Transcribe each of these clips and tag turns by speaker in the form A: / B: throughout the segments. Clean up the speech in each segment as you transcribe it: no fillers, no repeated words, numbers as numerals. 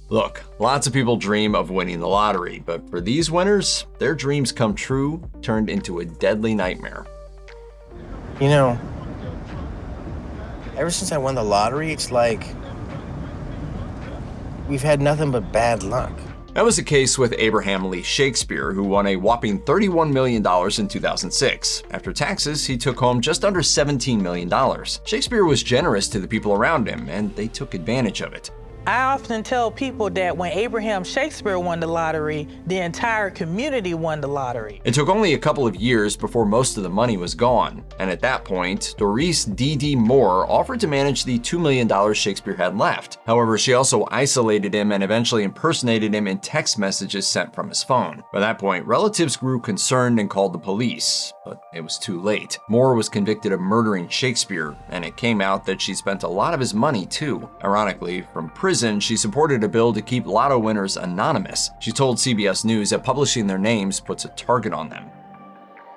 A: Look, lots of people dream of winning the lottery, but for these winners, their dreams come true turned into a deadly nightmare.
B: You know, ever since I won the lottery, it's like we've had nothing but bad luck.
A: That was the case with Abraham Lee Shakespeare, who won a whopping $31 million in 2006. After taxes, he took home just under $17 million. Shakespeare was generous to the people around him, and they took advantage of it.
C: I often tell people that when Abraham Shakespeare won the lottery, the entire community won the lottery.
A: It took only a couple of years before most of the money was gone, and at that point, Doris D.D. Moore offered to manage the $2 million Shakespeare had left. However, she also isolated him and eventually impersonated him in text messages sent from his phone. By that point, relatives grew concerned and called the police, but it was too late. Moore was convicted of murdering Shakespeare, and it came out that she spent a lot of his money too. Ironically, from prison, she supported a bill to keep lotto winners anonymous. She told CBS News that publishing their names puts a target on them.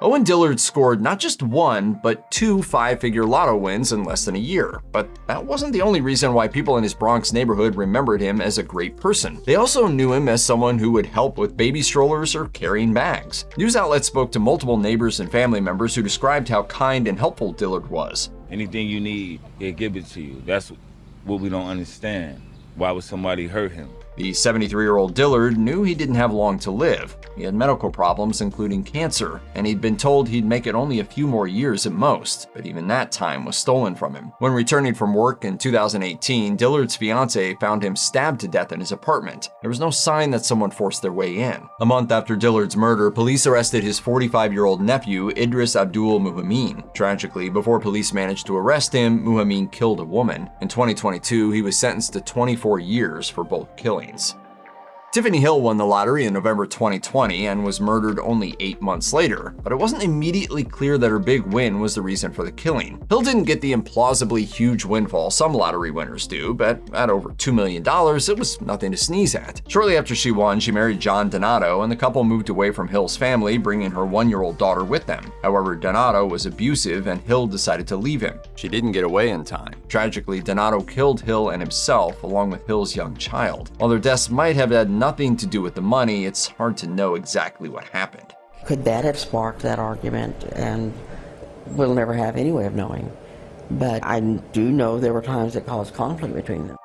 A: Owen Dillard scored not just one, but 2 5-figure lotto wins in less than a year. But that wasn't the only reason why people in his Bronx neighborhood remembered him as a great person. They also knew him as someone who would help with baby strollers or carrying bags. News outlets spoke to multiple neighbors and family members who described how kind and helpful Dillard was.
D: Anything you need, he'll give it to you. That's what we don't understand. Why would somebody hurt him?
A: The 73-year-old Dillard knew he didn't have long to live. He had medical problems, including cancer, and he'd been told he'd make it only a few more years at most, but even that time was stolen from him. When returning from work in 2018, Dillard's fiancée found him stabbed to death in his apartment. There was no sign that someone forced their way in. A month after Dillard's murder, police arrested his 45-year-old nephew, Idris Abdul Muhammin. Tragically, before police managed to arrest him, Muhammin killed a woman. In 2022, he was sentenced to 24 years for both killings. Tiffani Hill won the lottery in November 2020 and was murdered only 8 months later, but it wasn't immediately clear that her big win was the reason for the killing. Hill didn't get the implausibly huge windfall some lottery winners do, but at over $2 million, it was nothing to sneeze at. Shortly after she won, she married John Donato, and the couple moved away from Hill's family, bringing her 1-year-old daughter with them. However, Donato was abusive, and Hill decided to leave him. She didn't get away in time. Tragically, Donato killed Hill and himself, along with Hill's young child. While their deaths might have had nothing to do with the money, it's hard to know exactly what happened.
E: Could that have sparked that argument? And we'll never have any way of knowing. But I do know there were times that caused conflict between them.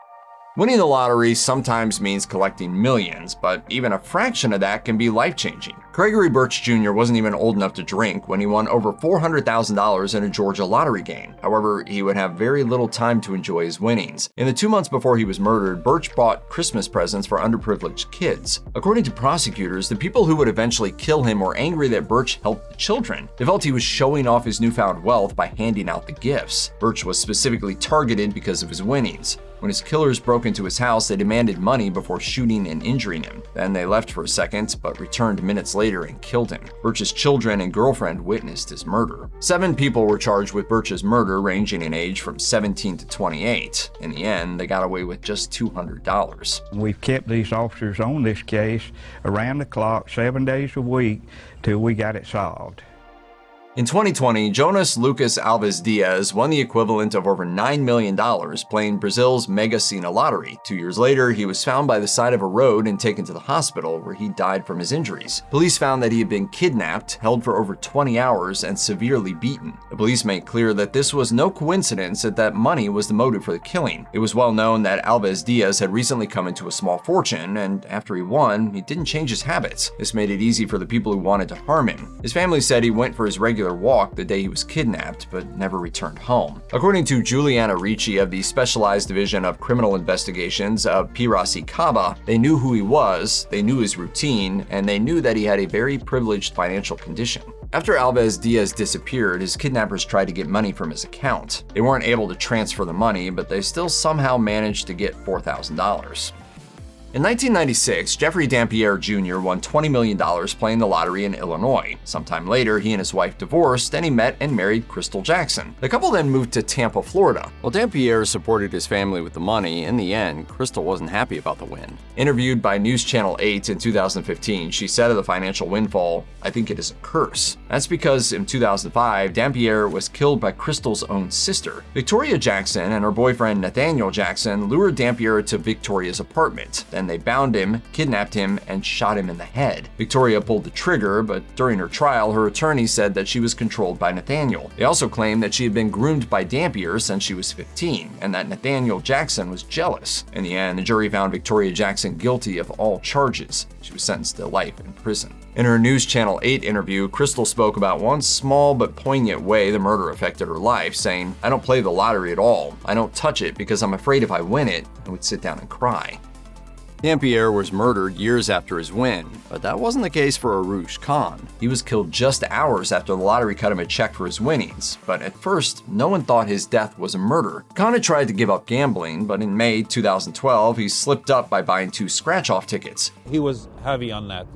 A: Winning the lottery sometimes means collecting millions, but even a fraction of that can be life-changing. Craigory Burch Jr. wasn't even old enough to drink when he won over $400,000 in a Georgia lottery game. However, he would have very little time to enjoy his winnings. In the 2 months before he was murdered, Burch bought Christmas presents for underprivileged kids. According to prosecutors, the people who would eventually kill him were angry that Burch helped the children. They felt he was showing off his newfound wealth by handing out the gifts. Burch was specifically targeted because of his winnings. When his killers broke into his house, they demanded money before shooting and injuring him. Then they left for a second, but returned minutes later and killed him. Burch's children and girlfriend witnessed his murder. 7 people were charged with Burch's murder, ranging in age from 17 to 28. In the end, they got away with just $200.
F: We've kept these officers on this case around the clock, 7 days a week, till we got it solved.
A: In 2020, Jonas Lucas Alves Diaz won the equivalent of over $9 million playing Brazil's Mega Sena lottery. 2 years later, he was found by the side of a road and taken to the hospital, where he died from his injuries. Police found that he had been kidnapped, held for over 20 hours, and severely beaten. The police made clear that this was no coincidence and that money was the motive for the killing. It was well known that Alves Diaz had recently come into a small fortune, and after he won, he didn't change his habits. This made it easy for the people who wanted to harm him. His family said he went for his regular walk the day he was kidnapped, but never returned home. According to Juliana Ricci of the Specialized Division of Criminal Investigations of Piracicaba, they knew who he was, they knew his routine, and they knew that he had a very privileged financial condition. After Alves Diaz disappeared, his kidnappers tried to get money from his account. They weren't able to transfer the money, but they still somehow managed to get $4,000. In 1996, Jeffrey Dampier Jr. won $20 million playing the lottery in Illinois. Sometime later, he and his wife divorced, and he met and married Crystal Jackson. The couple then moved to Tampa, Florida. While Dampier supported his family with the money, in the end, Crystal wasn't happy about the win. Interviewed by News Channel 8 in 2015, she said of the financial windfall, "I think it is a curse." That's because in 2005, Dampier was killed by Crystal's own sister. Victoria Jackson and her boyfriend Nathaniel Jackson lured Dampier to Victoria's apartment. Then Then they bound him, kidnapped him, and shot him in the head. Victoria pulled the trigger, but during her trial, her attorney said that she was controlled by Nathaniel. They also claimed that she had been groomed by Dampier since she was 15, and that Nathaniel Jackson was jealous. In the end, the jury found Victoria Jackson guilty of all charges. She was sentenced to life in prison. In her News Channel 8 interview, Crystal spoke about one small but poignant way the murder affected her life, saying, "I don't play the lottery at all. I don't touch it because I'm afraid if I win it, I would sit down and cry." Dampier was murdered years after his win, but that wasn't the case for Urooj Khan. He was killed just hours after the lottery cut him a check for his winnings, but at first, no one thought his death was a murder. Khan had tried to give up gambling, but in May 2012, he slipped up by buying 2 scratch-off tickets.
G: He was heavy on that,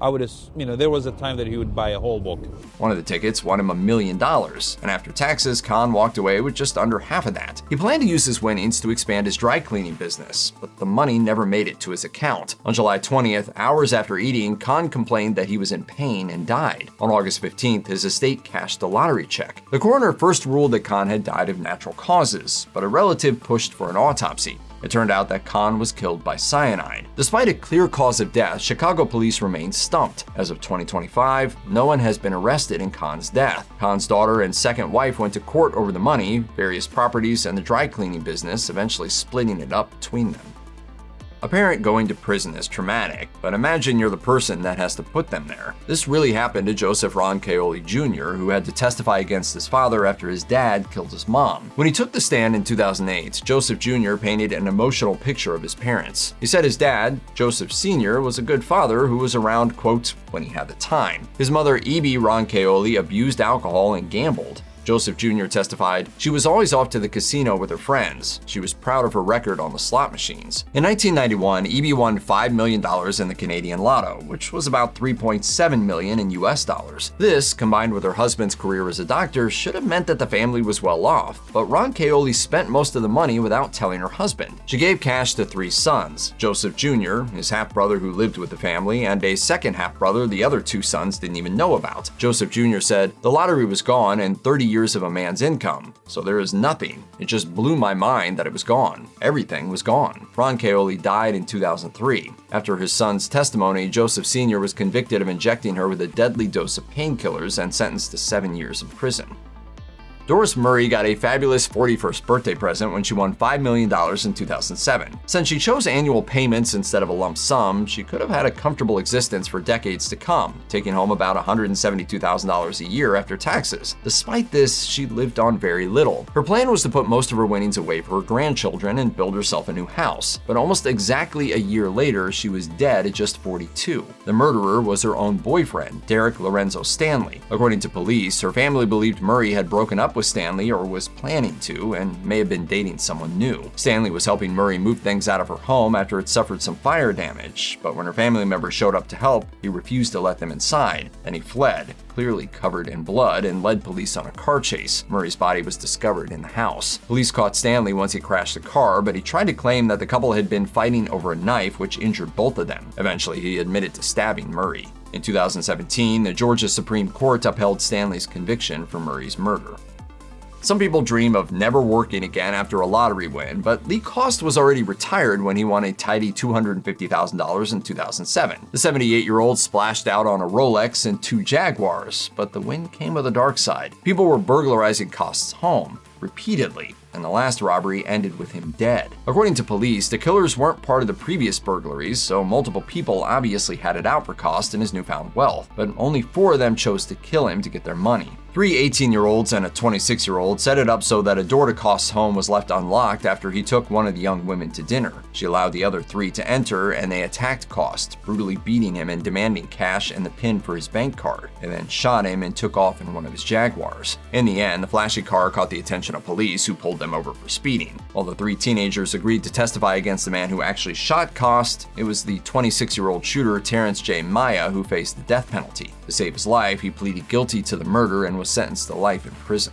G: I would have, there was a time that he would buy a whole book.
A: One of the tickets won him $1 million, and after taxes, Khan walked away with just under half of that. He planned to use his winnings to expand his dry cleaning business, but the money never made it to his account. On July 20th, hours after eating, Khan complained that he was in pain and died. On August 15th, his estate cashed a lottery check. The coroner first ruled that Khan had died of natural causes, but a relative pushed for an autopsy. It turned out that Khan was killed by cyanide. Despite a clear cause of death, Chicago police remain stumped. As of 2025, no one has been arrested in Khan's death. Khan's daughter and second wife went to court over the money, various properties, and the dry cleaning business, eventually splitting it up between them. A parent going to prison is traumatic, but imagine you're the person that has to put them there. This really happened to Joseph Roncaioli Jr., who had to testify against his father after his dad killed his mom. When he took the stand in 2008, Joseph Jr. painted an emotional picture of his parents. He said his dad, Joseph Sr., was a good father who was around, quote, when he had the time. His mother, Ibi Roncaioli, abused alcohol and gambled. Joseph Jr. testified, "She was always off to the casino with her friends. She was proud of her record on the slot machines." In 1991, Ibi won $5 million in the Canadian Lotto, which was about $3.7 million in US dollars. This, combined with her husband's career as a doctor, should have meant that the family was well off, but Roncaioli spent most of the money without telling her husband. She gave cash to 3 sons, Joseph Jr., his half-brother who lived with the family, and a second half-brother the other 2 sons didn't even know about. Joseph Jr. said, "The lottery was gone and 30 years of a man's income, so there is nothing. It just blew my mind that it was gone. Everything was gone." Roncaioli died in 2003. After his son's testimony, Joseph Sr. was convicted of injecting her with a deadly dose of painkillers and sentenced to 7 years in prison. Doris Murray got a fabulous 41st birthday present when she won $5 million in 2007. Since she chose annual payments instead of a lump sum, she could have had a comfortable existence for decades to come, taking home about $172,000 a year after taxes. Despite this, she lived on very little. Her plan was to put most of her winnings away for her grandchildren and build herself a new house. But almost exactly a year later, she was dead at just 42. The murderer was her own boyfriend, Derek Lorenzo Stanley. According to police, her family believed Murray had broken up with Stanley or was planning to, and may have been dating someone new. Stanley was helping Murray move things out of her home after it suffered some fire damage, but when her family members showed up to help, he refused to let them inside. Then he fled, clearly covered in blood, and led police on a car chase. Murray's body was discovered in the house. Police caught Stanley once he crashed the car, but he tried to claim that the couple had been fighting over a knife which injured both of them. Eventually, he admitted to stabbing Murray. In 2017, the Georgia Supreme Court upheld Stanley's conviction for Murray's murder. Some people dream of never working again after a lottery win, but Lee Kost was already retired when he won a tidy $250,000 in 2007. The 78-year-old splashed out on a Rolex and 2 Jaguars, but the win came with a dark side. People were burglarizing Kost's home repeatedly, and the last robbery ended with him dead. According to police, the killers weren't part of the previous burglaries, so multiple people obviously had it out for Kost and his newfound wealth, but only 4 of them chose to kill him to get their money. 3 18-year-olds and a 26-year-old set it up so that a door to Kost's home was left unlocked after he took one of the young women to dinner. She allowed the other 3 to enter, and they attacked Kost, brutally beating him and demanding cash and the PIN for his bank card. They then shot him and took off in one of his Jaguars. In the end, the flashy car caught the attention of police, who pulled them over for speeding. While the 3 teenagers agreed to testify against the man who actually shot Kost, it was the 26-year-old shooter Terrence J. Maya who faced the death penalty. To save his life, he pleaded guilty to the murder and was sentenced to life in prison.